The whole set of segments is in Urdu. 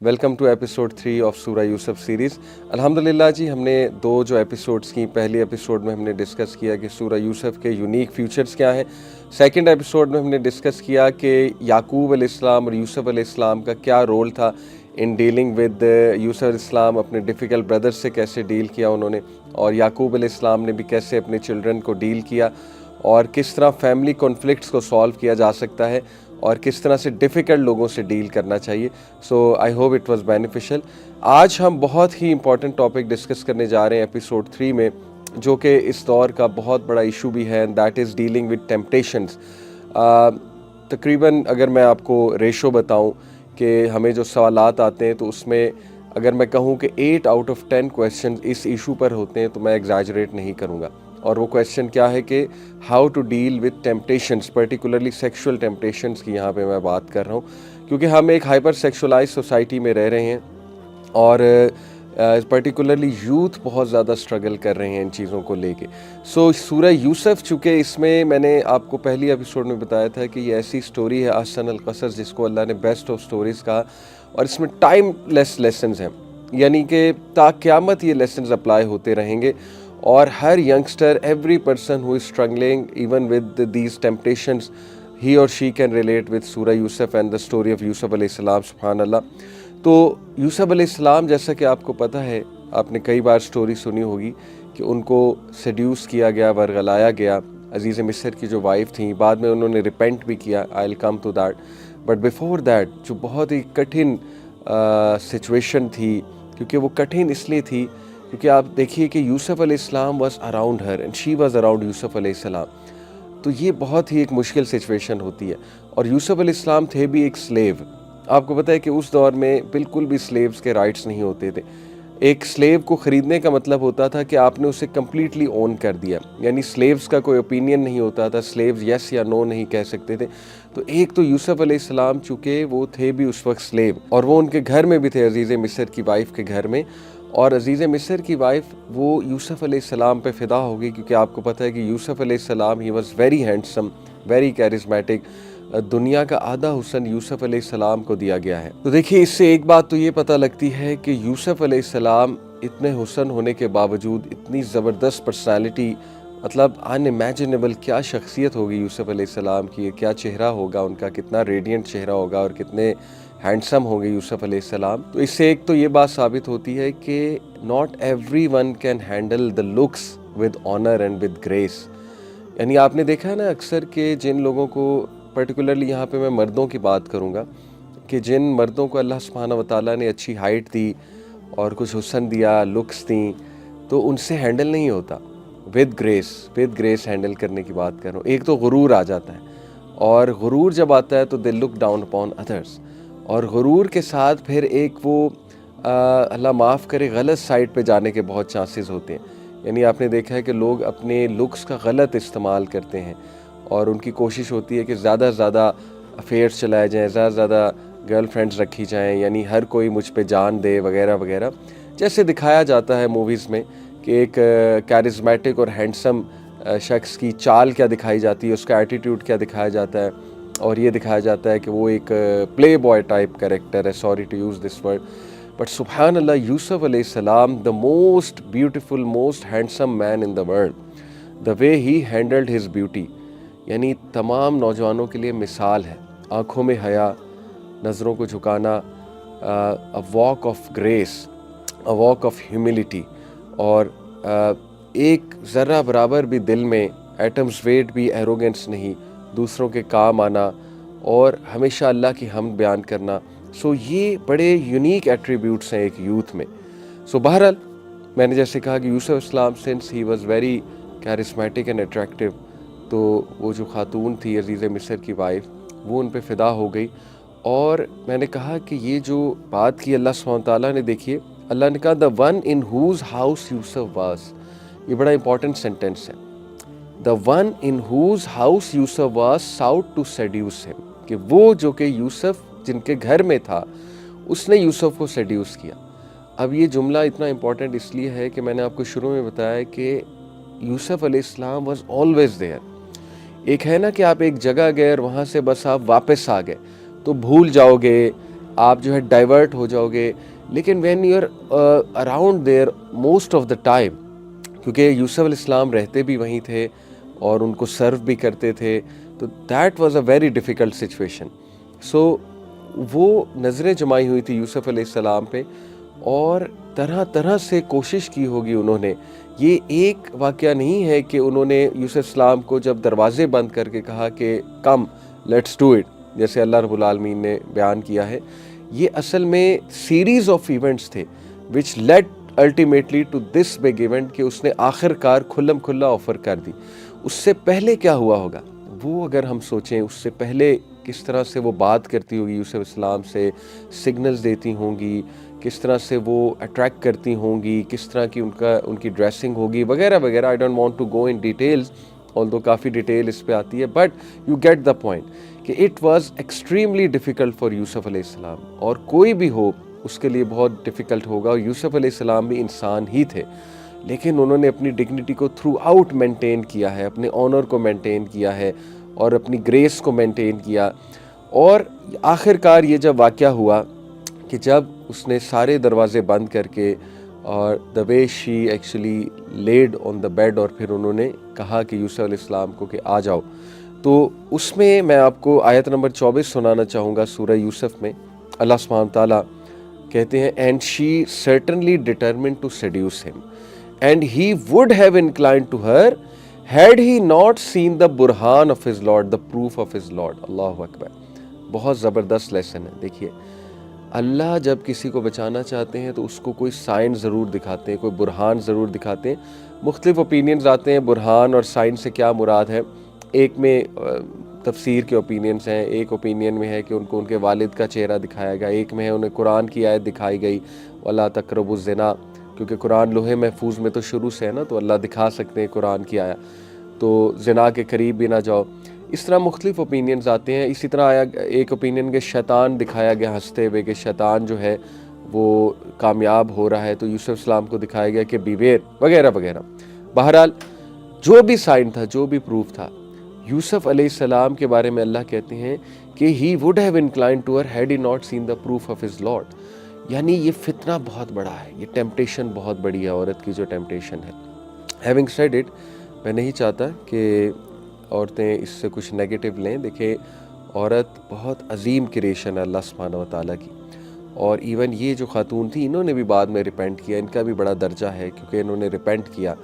ویلکم ٹو ایپیسوڈ 3 آف سورہ یوسف سیریز۔ الحمدللہ جی، ہم نے دو جو ایپیسوڈز کی، پہلی ایپیسوڈ میں ہم نے ڈسکس کیا کہ سورہ یوسف کے یونیک فیچرز کیا ہیں۔ سیکنڈ ایپیسوڈ میں ہم نے ڈسکس کیا کہ یعقوب علیہ السلام اور یوسف علیہ السلام کا کیا رول تھا ان ڈیلنگ ود یوسف علیہ السلام، اپنے ڈیفیکلٹ بردر سے کیسے ڈیل کیا انہوں نے، اور یعقوب علیہ السلام نے بھی کیسے اپنے چلڈرن کو ڈیل کیا، اور کس طرح فیملی کانفلکٹس کو سالو کیا جا سکتا ہے، اور کس طرح سے ڈیفیکلٹ لوگوں سے ڈیل کرنا چاہیے۔ So I hope it was beneficial. آج ہم بہت ہی امپورٹنٹ ٹاپک ڈسکس کرنے جا رہے ہیں ایپیسوڈ 3 میں، جو کہ اس دور کا بہت بڑا ایشو بھی ہے، that is dealing with temptations. تقریباً اگر میں آپ کو ریشو بتاؤں کہ ہمیں جو سوالات آتے ہیں تو اس میں اگر میں کہوں کہ 8 آؤٹ آف 10 کویسچنز اس ایشو پر ہوتے ہیں تو میں ایگزیجریٹ نہیں کروں گا۔ اور وہ کویسچن کیا ہے کہ how to deal with temptations, particularly sexual temptations کی یہاں پہ میں بات کر رہا ہوں، کیونکہ ہم ایک ہائپر سیکشولائز سوسائٹی میں رہ رہے ہیں، اور پرٹیکولرلی یوتھ بہت زیادہ اسٹرگل کر رہے ہیں ان چیزوں کو لے کے۔ سو سورہ یوسف، چونکہ اس میں نے آپ کو پہلی ایپیسوڈ میں بتایا تھا کہ یہ ایسی سٹوری ہے احسن القصص، جس کو اللہ نے بیسٹ آف سٹوریز کہا، اور اس میں ٹائم لیس لیسنز ہیں، یعنی کہ تا قیامت یہ لیسنز اپلائی ہوتے رہیں گے، اور ہر youngster, every person who is struggling even with these temptations, he or she can relate with Surah Yusuf and the story of Yusuf علیہ السلام۔ سبحان اللہ۔ تو یوسف علیہ السلام، جیسا کہ آپ کو پتہ ہے، آپ نے کئی بار سٹوری سنی ہوگی کہ ان کو سیڈیوس کیا گیا، ورغلایا گیا۔ عزیز مصر کی جو وائف تھیں، بعد میں انہوں نے ریپینٹ بھی کیا، I will come to that, but before that جو بہت ہی کٹھن سچویشن تھی، کیونکہ وہ کٹھن اس لیے تھی کیونکہ آپ دیکھیے کہ یوسف علیہ السلام was around her and she was around Yusuf علیہ السلام، تو یہ بہت ہی ایک مشکل سچویشن ہوتی ہے۔ اور یوسف علیہ السلام تھے بھی ایک سلیو۔ آپ کو پتہ ہے کہ اس دور میں بالکل بھی سلیوز کے رائٹس نہیں ہوتے تھے۔ ایک سلیو کو خریدنے کا مطلب ہوتا تھا کہ آپ نے اسے کمپلیٹلی اون کر دیا، یعنی سلیوز کا کوئی اوپینین نہیں ہوتا تھا، سلیوز یس یا نو نہیں کہہ سکتے تھے۔ تو ایک تو یوسف علیہ السلام، چونکہ وہ تھے بھی اس وقت سلیو، اور وہ ان کے گھر میں بھی تھے، عزیز مصر کی وائف کے گھر میں، اور عزیز مصر کی وائف وہ یوسف علیہ السلام پہ فدا ہو گئی، کیونکہ آپ کو پتہ ہے کہ یوسف علیہ السلام he was very handsome, very charismatic. دنیا کا آدھا حسن یوسف علیہ السلام کو دیا گیا ہے۔ تو دیکھیے، اس سے ایک بات تو یہ پتہ لگتی ہے کہ یوسف علیہ السلام اتنے حسن ہونے کے باوجود اتنی زبردست پرسنالٹی، مطلب ان امیجنیبل کیا شخصیت ہوگی یوسف علیہ السلام کی، کیا چہرہ ہوگا ان کا، کتنا ریڈینٹ چہرہ ہوگا، اور کتنے ہینڈسم ہوں گے یوسف علیہ السلام۔ تو اس سے ایک تو یہ بات ثابت ہوتی ہے کہ not every one can handle the looks with honour and with grace. یعنی آپ نے دیکھا ہے نا اکثر کہ جن لوگوں کو، پرٹیکولرلی یہاں پہ میں مردوں کی بات کروں گا، کہ جن مردوں کو اللہ سبحانہ و تعالیٰ نے اچھی ہائٹ دی اور کچھ حسن دیا، لکس دیں، تو ان سے ہینڈل نہیں ہوتا ود گریس ہینڈل کرنے کی بات کر رہا ہوں۔ ایک تو غرور آ جاتا ہے، اور غرور جب آتا ہے تو دے لک ڈاؤن اپون ادرس، اور غرور کے ساتھ پھر ایک وہ اللہ معاف کرے غلط سائڈ پہ جانے کے بہت چانسز ہوتے ہیں۔ یعنی آپ نے دیکھا ہے کہ لوگ اپنے لکس کا غلط استعمال کرتے ہیں، اور ان کی کوشش ہوتی ہے کہ زیادہ سے زیادہ افیئرس چلائے جائیں، زیادہ سے زیادہ گرل فرینڈز رکھی جائیں، یعنی ہر کوئی مجھ پہ جان دے وغیرہ وغیرہ، جیسے دکھایا جاتا ہے موویز میں کہ ایک کیرزمیٹک اور ہینڈسم شخص کی چال کیا دکھائی جاتی ہے، اس کا ایٹیٹیوڈ کیا دکھایا جاتا ہے، اور یہ دکھایا جاتا ہے کہ وہ ایک پلے بوائے ٹائپ کریکٹر ہے، sorry to use this word, but سبحان اللہ، یوسف علیہ السلام the most beautiful, most handsome man in the world, the way he handled his beauty, یعنی تمام نوجوانوں کے لیے مثال ہے۔ آنکھوں میں حیا، نظروں کو جھکانا، a walk of grace, a walk of humility، اور ایک ذرہ برابر بھی دل میں ایٹمز ویٹ بھی ایروگنس نہیں، دوسروں کے کام آنا، اور ہمیشہ اللہ کی حمد بیان کرنا۔ سو یہ بڑے یونیک ایٹریبیوٹس ہیں ایک یوتھ میں۔ سو بہرحال میں نے جیسے کہا کہ یوسف اسلام سنس he was very charismatic and attractive, تو وہ جو خاتون تھی عزیز مصر کی وائف، وہ ان پہ فدا ہو گئی۔ اور میں نے کہا کہ یہ جو بات کی اللہ سبحانہ تعالیٰ نے، دیکھیے اللہ نے کہا the one in whose house Yusuf was, یہ بڑا امپورٹنٹ سینٹینس ہے، the one in whose house Yusuf was sought to seduce him, کہ وہ جو کہ یوسف جن کے گھر میں تھا، اس نے یوسف کو سیڈیوس کیا۔ اب یہ جملہ اتنا امپورٹنٹ اس لیے ہے کہ میں نے آپ کو شروع میں بتایا کہ یوسف علیہ السلام واز آلویز دیئر۔ ایک ہے نا کہ آپ ایک جگہ گئے اور وہاں سے بس آپ واپس آ گئے تو بھول جاؤ گے، آپ جو ہے ڈائیورٹ ہو جاؤ گے. لیکن when you are around there most of the time, کیونکہ یوسف علیہ السلام رہتے بھی وہیں تھے اور ان کو سرو بھی کرتے تھے, تو that was a very difficult situation. So وہ نظریں جمائی ہوئی تھی یوسف علیہ السلام پہ, اور طرح طرح سے کوشش کی ہوگی انہوں نے. یہ ایک واقعہ نہیں ہے کہ انہوں نے یوسف السلام کو جب دروازے بند کر کے کہا کہ کم لیٹس ڈو اٹ, جیسے اللہ رب العالمین نے بیان کیا ہے. یہ اصل میں سیریز آف ایونٹس تھے which lead ultimately to this big event, کہ اس نے آخر کار کھلم کھلا آفر کر دی. اس سے پہلے کیا ہوا ہوگا وہ اگر ہم سوچیں, اس سے پہلے کس طرح سے وہ بات کرتی ہوگی یوسف السلام سے, سگنلز دیتی ہوں گی, کس طرح سے وہ اٹریکٹ کرتی ہوں گی, کس طرح کی ان کی ڈریسنگ ہوگی وغیرہ وغیرہ. I don't want to go in details, although کافی ڈیٹیل اس پہ آتی ہے, but you get the point کہ it was extremely difficult for Yusuf علیہ السلام. اور کوئی بھی ہو اس کے لیے بہت ڈیفیکلٹ ہوگا, اور یوسف علیہ السلام بھی انسان ہی تھے, لیکن انہوں نے اپنی ڈگنیٹی کو تھرو آؤٹ مینٹین کیا ہے, اپنے آنر کو مینٹین کیا ہے, اور اپنی گریس کو مینٹین کیا. اور آخر کار یہ جب واقعہ ہوا کہ جب اس نے سارے دروازے بند کر کے, اور the way she actually laid on the bed, اور پھر انہوں نے کہا کہ یوسف علیہ السلام کو کہ آ جاؤ, تو اس میں آپ کو آیت نمبر 24 سنانا چاہوں گا سورہ یوسف میں. اللہ سبحانہ تعالیٰ کہتے ہیں, and she certainly determined to seduce him and he would have inclined to her had he not seen the برہان of his lord, the proof of his lord. اللہ اکبر, بہت زبردست لیسن ہے. دیکھیے, اللہ جب کسی کو بچانا چاہتے ہیں تو اس کو کوئی سائن ضرور دکھاتے ہیں, کوئی برہان ضرور دکھاتے ہیں. مختلف اوپینینز آتے ہیں برہان اور سائن سے کیا مراد ہے. ایک میں تفسیر کے اوپینینز ہیں, ایک اوپینین میں ہے کہ ان کو ان کے والد کا چہرہ دکھایا گیا, ایک میں ہے انہیں قرآن کی آیت دکھائی گئی وَلَا تَقْرَبُوا الزِّنَا, کیونکہ قرآن لوہے محفوظ میں تو شروع سے ہے نا, تو اللہ دکھا سکتے ہیں قرآن کی آیت, تو زنا کے قریب بھی نہ جاؤ. اس طرح مختلف اوپینینز آتے ہیں. اسی طرح آیا ایک اوپینین کہ شیطان دکھایا گیا ہنستے ہوئے, کہ شیطان جو ہے وہ کامیاب ہو رہا ہے, تو یوسف السلام کو دکھایا گیا کہ بیویر وغیرہ وغیرہ. بہرحال جو بھی سائن تھا, جو بھی پروف تھا, یوسف علیہ السلام کے بارے میں اللہ کہتے ہیں کہ he would have inclined to her had he not seen the proof of his lord. یعنی یہ فتنہ بہت بڑا ہے, یہ ٹیمپٹیشن بہت بڑی ہے, عورت کی جو ٹیمپٹیشن ہے. ہیونگ سیڈ اٹ, میں نہیں چاہتا کہ عورتیں اس سے کچھ نیگیٹو لیں. دیکھیں, عورت بہت عظیم کریشن ہے اللہ سبحانہ و تعالیٰ کی, اور ایون یہ جو خاتون تھی انہوں نے بھی بعد میں ریپینٹ کیا, ان کا بھی بڑا درجہ ہے کیونکہ انہوں نے ریپینٹ کیا.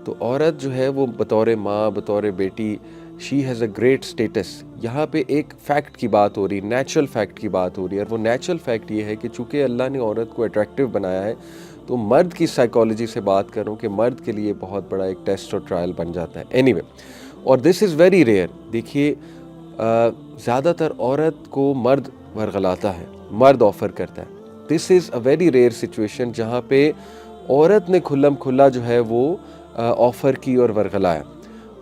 تو عورت جو ہے وہ بطور ماں, بطور بیٹی, she has a great status. یہاں پہ ایک فیکٹ کی بات ہو رہی, نیچرل فیکٹ کی بات ہو رہی ہے, اور وہ نیچرل فیکٹ یہ ہے کہ چونکہ اللہ نے عورت کو اٹریکٹیو بنایا ہے, تو مرد کی سائیکالوجی سے بات کروں کہ مرد کے لیے بہت بڑا ایک ٹیسٹ اور ٹرائل بن جاتا ہے. اینی وے, اور دس از ویری ریئر. دیکھیے, زیادہ تر عورت کو مرد ورغلاتا ہے, مرد آفر کرتا ہے. دس از اے ویری ریئر سچویشن جہاں پہ عورت نے کھلم کھلا جو ہے وہ آفر کی اور ورغلایا.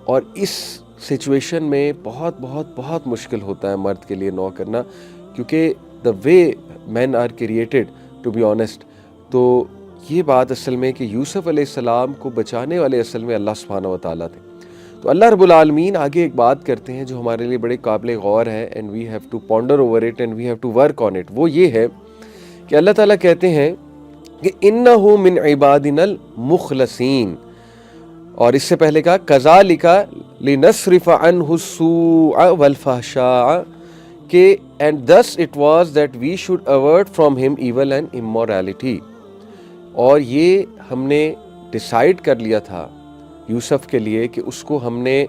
اور اس سچویشن میں بہت بہت بہت مشکل ہوتا ہے مرد کے لیے نو کرنا, کیونکہ the way men are created to be honest. تو یہ بات اصل میں کہ یوسف علیہ السلام کو بچانے والے اصل میں اللہ سبحانہ و تعالیٰ تھے. تو اللہ رب العالمین آگے ایک بات کرتے ہیں جو ہمارے لیے بڑے قابل غور ہے, and we have to ponder over it and we have to work on it. وہ یہ ہے کہ اللہ تعالیٰ کہتے ہیں کہ انہ من عبادنا المخلصین, اور اس سے پہلے کہا کذالک لنصرف عنہ السوء والفحشاء, کہ and thus it was that we should avert from him evil and immorality. اور یہ ہم نے ڈیسائیڈ کر لیا تھا یوسف کے لیے کہ اس کو ہم نے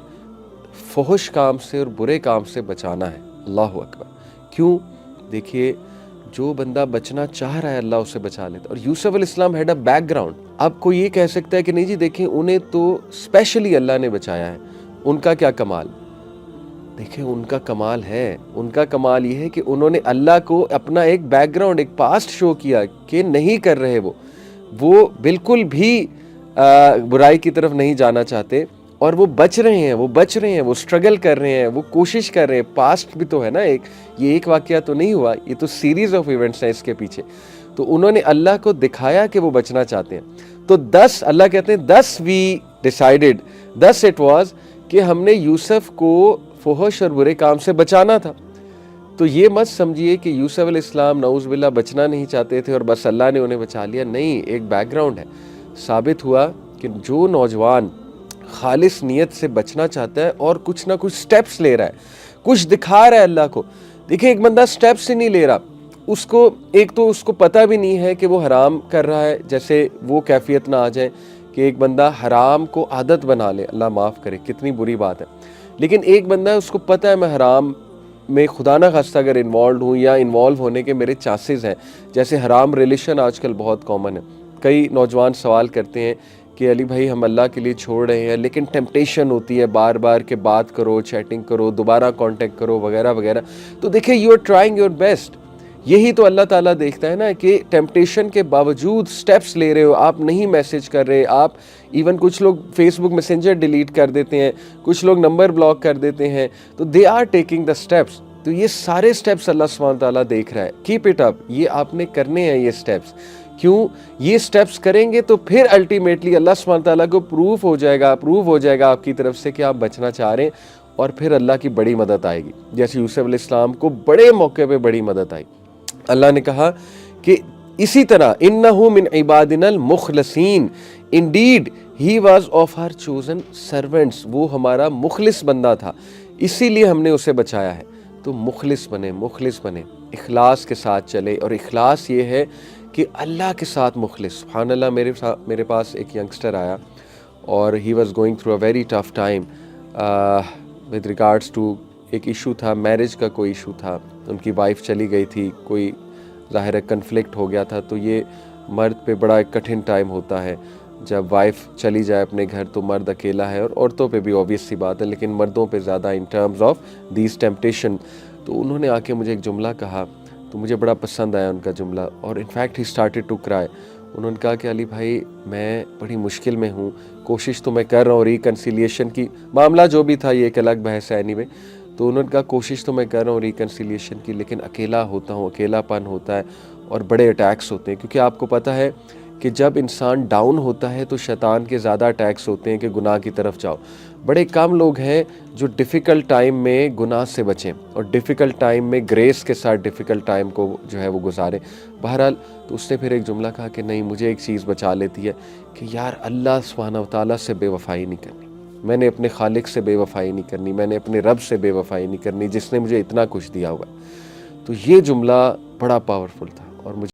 فحش کام سے اور برے کام سے بچانا ہے. اللہ اکبر. کیوں؟ دیکھیے, جو بندہ بچنا چاہ رہا ہے اللہ اسے بچا لیتا. اور یوسف علیہ السلام ہیڈ اے بیک گراؤنڈ. اب کوئی یہ کہہ سکتا ہے کہ نہیں جی دیکھیں انہیں تو اسپیشلی اللہ نے بچایا ہے, ان کا کیا کمال. دیکھیں ان کا کمال ہے, ان کا کمال یہ ہے کہ انہوں نے اللہ کو اپنا ایک بیک گراؤنڈ, ایک پاسٹ شو کیا کہ نہیں کر رہے, وہ بالکل بھی برائی کی طرف نہیں جانا چاہتے, اور وہ بچ رہے ہیں, وہ سٹرگل کر رہے ہیں, وہ کوشش کر رہے ہیں. پاسٹ بھی تو ہے نا, یہ ایک واقعہ تو نہیں ہوا, یہ تو سیریز آف ایونٹس ہیں اس کے پیچھے. تو انہوں نے اللہ کو دکھایا کہ وہ بچنا چاہتے ہیں. تو 10 اللہ کہتے ہیں 10 وی ڈیسائیڈڈ 10 اٹ واز کہ ہم نے یوسف کو فحش اور برے کام سے بچانا تھا. تو یہ مت سمجھیے کہ یوسف علیہ السلام نعوذ باللہ بچنا نہیں چاہتے تھے اور بس اللہ نے انہیں بچا لیا. نہیں, ایک بیک گراؤنڈ ہے. ثابت ہوا کہ جو نوجوان خالص نیت سے بچنا چاہتا ہے اور کچھ نہ کچھ سٹیپس لے رہا ہے, کچھ دکھا رہا ہے اللہ کو. دیکھیں, ایک بندہ سٹیپس ہی نہیں لے رہا, اس کو ایک تو اس کو پتہ بھی نہیں ہے کہ وہ حرام کر رہا ہے, جیسے وہ کیفیت نہ آ جائے کہ ایک بندہ حرام کو عادت بنا لے, اللہ معاف کرے, کتنی بری بات ہے. لیکن ایک بندہ اس کو پتہ ہے میں حرام میں خدا نہ خواستہ اگر انوالوڈ ہوں یا انوالو ہونے کے میرے چانسز ہیں, جیسے حرام ریلیشن آج کل بہت کامن ہے. کئی نوجوان سوال کرتے ہیں کہ علی بھائی ہم اللہ کے لیے چھوڑ رہے ہیں لیکن ٹیمپٹیشن ہوتی ہے بار بار کہ بات کرو, چیٹنگ کرو, دوبارہ کانٹیکٹ کرو وغیرہ وغیرہ. تو دیکھیں, you are trying your best. یہی تو اللہ تعالیٰ دیکھتا ہے نا کہ ٹیمپٹیشن کے باوجود سٹیپس لے رہے ہو, آپ نہیں میسج کر رہے, آپ ایون کچھ لوگ فیس بک میسنجر ڈیلیٹ کر دیتے ہیں, کچھ لوگ نمبر بلاک کر دیتے ہیں, تو they are taking the steps. تو یہ سارے سٹیپس اللہ سبحانہ تعالیٰ دیکھ رہا ہے. کیپ اٹ اپ, یہ آپ نے کرنے ہیں یہ سٹیپس. کیوں؟ یہ سٹیپس کریں گے تو پھر الٹیمیٹلی اللہ سبحانہ تعالیٰ کو پروو ہو جائے گا آپ کی طرف سے کہ آپ بچنا چاہ رہے ہیں, اور پھر اللہ کی بڑی مدد آئے گی. جیسے یوسف علیہ السلام کو بڑے موقع پہ بڑی مدد آئی. اللہ نے کہا کہ اسی طرح انہ من عبادنا المخلصین, indeed he was of her chosen servants, وہ ہمارا مخلص بندہ تھا, اسی لیے ہم نے اسے بچایا ہے. تو مخلص بنے, اخلاص کے ساتھ چلے. اور اخلاص یہ ہے کہ اللہ کے ساتھ مخلص. سبحان اللہ, میرے پاس ایک ینگسٹر آیا اور he was going through a very tough time with regards to, ایک ایشو تھا, میرج کا کوئی ایشو تھا, ان کی وائف چلی گئی تھی, کوئی ظاہر ہے کنفلکٹ ہو گیا تھا. تو یہ مرد پہ بڑا ایک کٹھن ٹائم ہوتا ہے جب وائف چلی جائے اپنے گھر, تو مرد اکیلا ہے, اور عورتوں پہ بھی obvious سی بات ہے, لیکن مردوں پہ زیادہ in terms of these temptation. تو انہوں نے آ کے مجھے ایک جملہ کہا, تو مجھے بڑا پسند آیا ان کا جملہ, اور انفیکٹ ہی اسٹارٹیڈ ٹو کرائے. انہوں نے کہا کہ علی بھائی میں بڑی مشکل میں ہوں, کوشش تو میں کر رہا ہوں ریکنسیلیشن کی, معاملہ جو بھی تھا یہ ایک الگ بحث ہے اینی وے. تو انہوں نے کہا کوشش تو میں کر رہا ہوں ریکنسیلیشن کی, لیکن اکیلا ہوتا ہوں, اکیلا پن ہوتا ہے, اور بڑے اٹیکس ہوتے ہیں. کیونکہ آپ کو پتہ ہے کہ جب انسان ڈاؤن ہوتا ہے تو شیطان کے زیادہ اٹیکس ہوتے ہیں کہ گناہ کی طرف جاؤ. بڑے کم لوگ ہیں جو ڈیفیکلٹ ٹائم میں گناہ سے بچیں, اور ڈیفیکلٹ ٹائم میں گریس کے ساتھ ڈیفیکلٹ ٹائم کو جو ہے وہ گزاریں. بہرحال تو اس نے پھر ایک جملہ کہا کہ نہیں, مجھے ایک چیز بچا لیتی ہے کہ یار اللہ سبحانہ و تعالیٰ سے بے وفائی نہیں کرنی, میں نے اپنے خالق سے بے وفائی نہیں کرنی, میں نے اپنے رب سے بے وفائی نہیں کرنی جس نے مجھے اتنا کچھ دیا ہوا. تو یہ جملہ بڑا پاورفل تھا اور مجھے